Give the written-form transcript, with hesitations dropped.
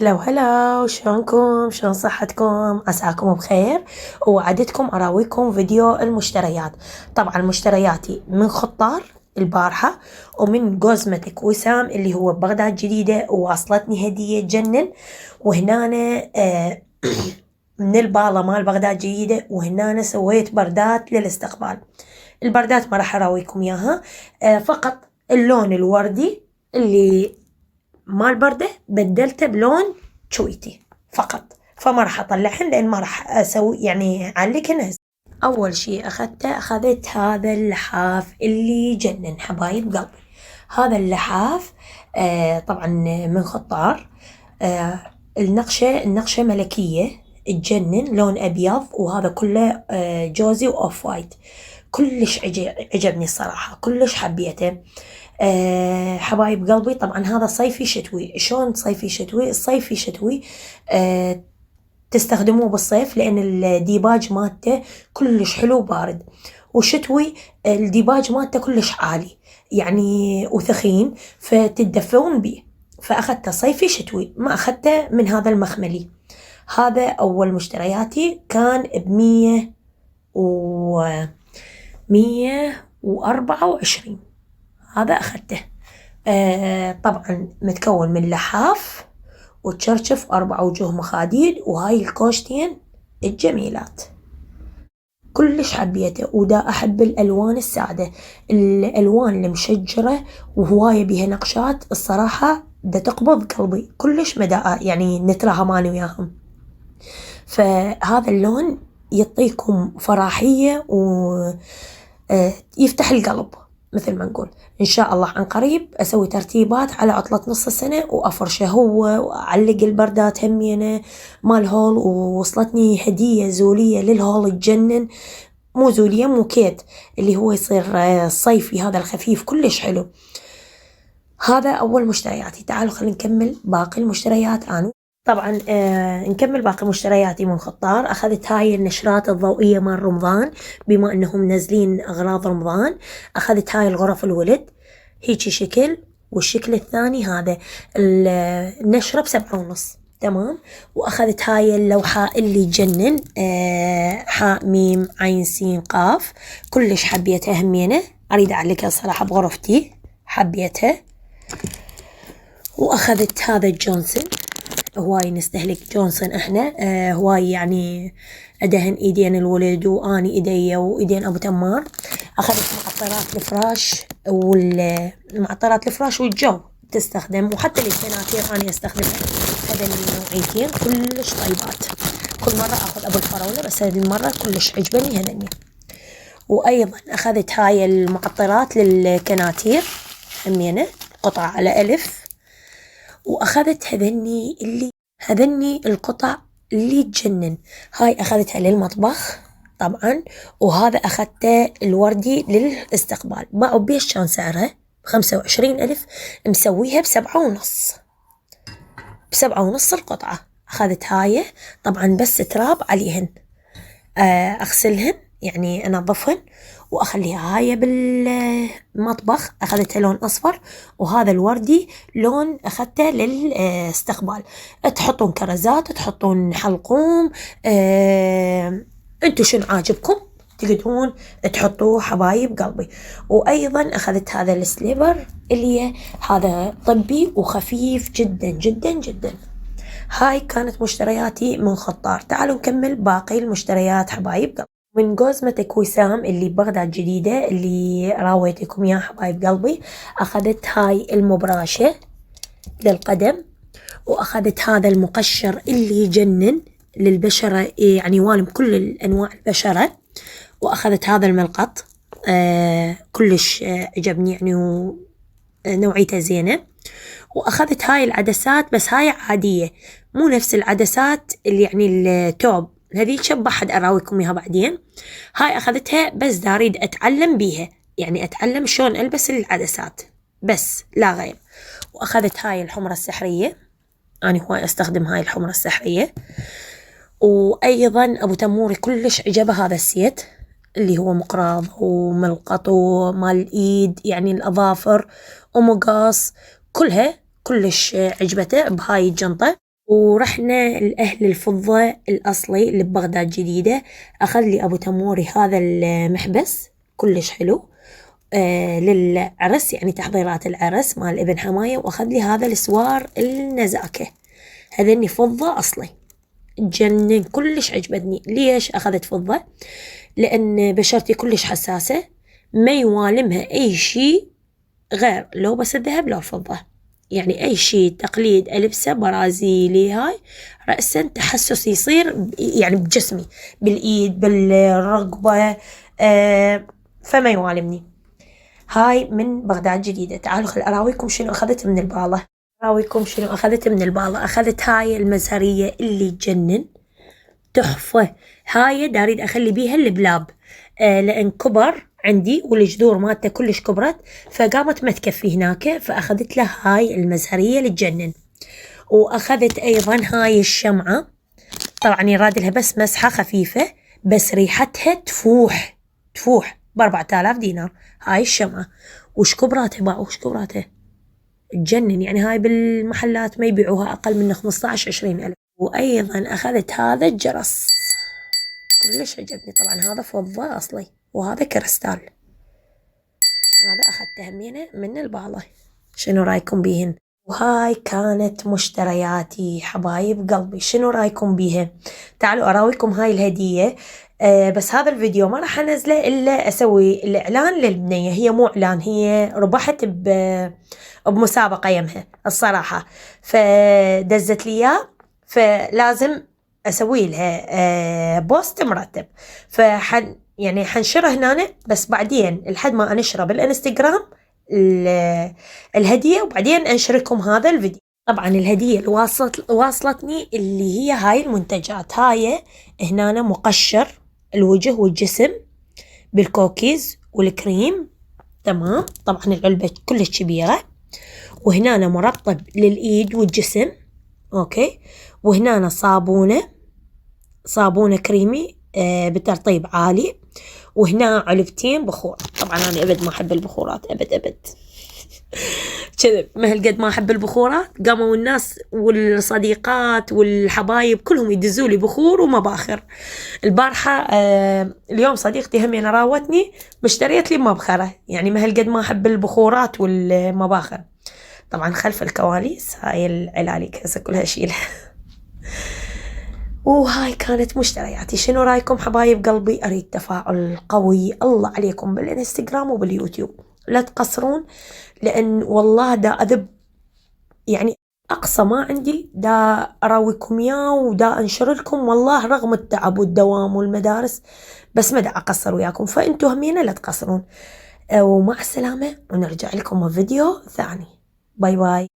هلا وهلا، شلونكم؟ شلون صحتكم؟ عساكم بخير. ووعدتكم اراويكم فيديو المشتريات. طبعا مشترياتي من خطار البارحة، ومن كوزمتك وسام اللي هو ببغداد جديدة، وواصلتني هدية تجنن. وهنا من البالة مال بغداد جديدة، وهنا سويت بردات للاستقبال. البردات ما راح اراويكم اياها، فقط اللون الوردي اللي مال بردة بدلته بلون شويتي فقط، فما راح اطلعهن لان ما راح اسوي يعني اعلقهن. اول شي اخذت هذا اللحاف اللي جنن حبايب قلبي. هذا اللحاف طبعا من خطار. النقشة ملكية تجنن، لون ابيض، وهذا كله جوزي واوف وايت. كلش عجبني الصراحة، كلش حبيته. حبايب قلبي، طبعا هذا صيفي شتوي. شلون صيفي شتوي؟ الصيفي شتوي تستخدموه بالصيف لأن الديباج مالته كلش حلو بارد، وشتوي الديباج مالته كلش عالي يعني وثخين، فتدفون بيه. فأخذته صيفي شتوي، ما أخذته من هذا المخملي. هذا أول مشترياتي، كان ب124. هذا أخذته. طبعا متكون من لحاف وتشرشف و4 وجوه مخاديد، وهاي الكوشتين الجميلات. كلش حبيته، ودا أحب الألوان السادة، الألوان المشجرة وهواية بيها نقشات. الصراحة دا تقبض قلبي كلش، مدى يعني نتراها ماني وياهم. فهذا اللون يعطيكم فراحية ويفتح القلب مثل ما نقول. إن شاء الله عن قريب أسوي ترتيبات على عطلة نص السنة وأفرشه هو، وأعلق البردات همينة مال هول. ووصلتني هدية زولية للهول تجنن، مو زولية، مو كيت، اللي هو يصير صيفي، هذا الخفيف كلش حلو. هذا أول مشترياتي. تعالوا خلينا نكمل باقي المشتريات. أنا طبعا نكمل باقي مشترياتي من خطار. أخذت هاي النشرات الضوئية مال رمضان، بما أنهم منزلين أغراض رمضان. أخذت هاي الغرف الولد هيجي شكل، والشكل الثاني هذا النشرة ب7.5. تمام. وأخذت هاي اللوحة اللي جنن، حاء ميم عين سين قاف. كلش حبيتها همينة، أريد أعلقها صراحة بغرفتي، حبيتها. وأخذت هذا الجونسون، هواي نستهلك جونسون احنا، هواي يعني ادهن ايدين الولد واني ايدي وايدين ابو تمار. اخذت معطرات الفراش والمعطرات الفراش والجو تستخدم، وحتى الكناتير اني استخدمها. هذا النوعيتين كلش طيبات. كل مرة اخذ ابو الفراولة، بس هذه المرة كلش عجبني هذني. وايضا اخذت هاي المعطرات للكناتير همينة، قطعة على ألف. وأخذت هذني القطع اللي تجنن. هاي أخذتها للمطبخ طبعا، وهذا أخذته الوردي للاستقبال. باعوا بيش كان سعرها ب25,000، مسويها ب7.5. ب7.5 القطعة. أخذت هاي طبعا بس تراب عليهن، أغسلهن يعني أنظفهن وأخليها. هاي بالمطبخ أخذتها لون أصفر، وهذا الوردي لون أخذته للاستقبال. تحطون كرزات، تحطون حلقوم، انتو شنو عاجبكم تقدرون تحطوه حبايب قلبي. وأيضا أخذت هذا السليبر اللي هذا طبي وخفيف جدا جدا جدا. هاي كانت مشترياتي من خطار. تعالوا نكمل باقي المشتريات حبايب قلبي. من كوزمتك وسام اللي بغداد جديدة اللي راويتكم يا حبايب قلبي، أخذت هاي المبراشة للقدم، وأخذت هذا المقشر اللي يجنن للبشرة، يعني والم كل الأنواع البشرة. وأخذت هذا الملقط، كلش عجبني يعني، ونوعيته زينة. وأخذت هاي العدسات، بس هاي عادية، مو نفس العدسات اللي يعني التوب، هذه شب أحد أراويكم إياها بعدين. هاي أخذتها بس دا أريد أتعلم بيها، يعني أتعلم شلون ألبس العدسات بس لا غير. وأخذت هاي الحمرة السحرية، أنا هواي أستخدم هاي الحمرة السحرية. وأيضا أبو تموري كلش عجبه هذا السيت اللي هو مقراض وملقط ومال الإيد، يعني الأظافر ومقاص، كلها كلش عجبته بهاي الجنطة. ورحنا لأهل الفضة الأصلي اللي ببغداد جديدة. أخذ لي أبو تموري هذا المحبس كلش حلو للعرس، يعني تحضيرات العرس مال ابن حماية. وأخذ لي هذا السوار النزاكة، هذني فضة أصلي، تجنن، كلش عجبتني. ليش أخذت فضة؟ لأن بشرتي كلش حساسة، ما يوالمها أي شيء غير لو بس الذهب لو الفضة. يعني أي شيء تقليد ألبسه برازيلي هاي رأسا تحسس يصير يعني بجسمي، بالإيد، بالرقبة، فما يوالمني. هاي من بغداد جديدة. تعالوا خل أراويكم شنو أخذت من البالة. أراويكم شنو أخذت من البالة. أخذت هاي المزهرية اللي تجنن، تحفة. هاي داريد أخلي بيها البلاب، لأن كبر عندي والجذور مالته كلش كبرت، فقامت ما تكفي هناك، فأخذت له هاي المزهرية اللي تجنن. وأخذت أيضا هاي الشمعة، طبعا يراد لها بس مسحة خفيفة، بس ريحتها تفوح تفوح، ب4000 دينار هاي الشمعة. وش كبراتها بقى، وش كبراتها تجنن، يعني هاي بالمحلات ما يبيعوها أقل من 15-20 ألف. وأيضا أخذت هذا الجرس كلش عجبني، طبعا هذا فضة أصلي وهذا كريستال. هذا أخذته همينة من البالة. شنو رايكم بيهن؟ وهاي كانت مشترياتي حبايب قلبي، شنو رايكم بيها؟ تعالوا أراويكم هاي الهدية. بس هذا الفيديو ما راح أنزله إلا أسوي الإعلان للبنية. هي مو إعلان، هي ربحت بمسابقة يمها الصراحة، فدزت لي إياه، فلازم أسوي لها بوست مرتب. يعني حنشره هنا، بس بعدين لحد ما أنشره بالإنستغرام الهدية، وبعدين أنشركم هذا الفيديو. طبعا الهدية اللي واصلتني اللي هي هاي المنتجات. هاي هنا مقشر الوجه والجسم بالكوكيز والكريم، تمام. طبعا العلبة كلش كبيرة. وهنا مرطب للإيد والجسم، أوكي. وهنا صابونة كريمي بترطيب عالي. وهنا علبتين بخور. طبعا أنا أبد ما أحب البخورات، أبد كذب، مهل قد ما أحب البخورات قاموا الناس والصديقات والحبايب كلهم يدزوا لي بخور ومباخر. البارحة اليوم صديقتي هم راوتني مشتريت لي مبخرة، يعني مهل قد ما أحب البخورات والمباخر. طبعا خلف الكواليس هاي العلاليك هسه كلها شيلها. وهاي كانت مشترياتي. شنو رايكم حبايب قلبي؟ أريد تفاعل قوي الله عليكم بالإنستغرام وباليوتيوب، لا تقصرون، لأن والله دا أذب، يعني أقصى ما عندي دا أراويكم إياه ودا أنشر لكم، والله رغم التعب والدوام والمدارس، بس ما دا أقصر وياكم، فأنتوا همينة لا تقصرون. ومع السلامة، ونرجع لكم فيديو ثاني. باي باي.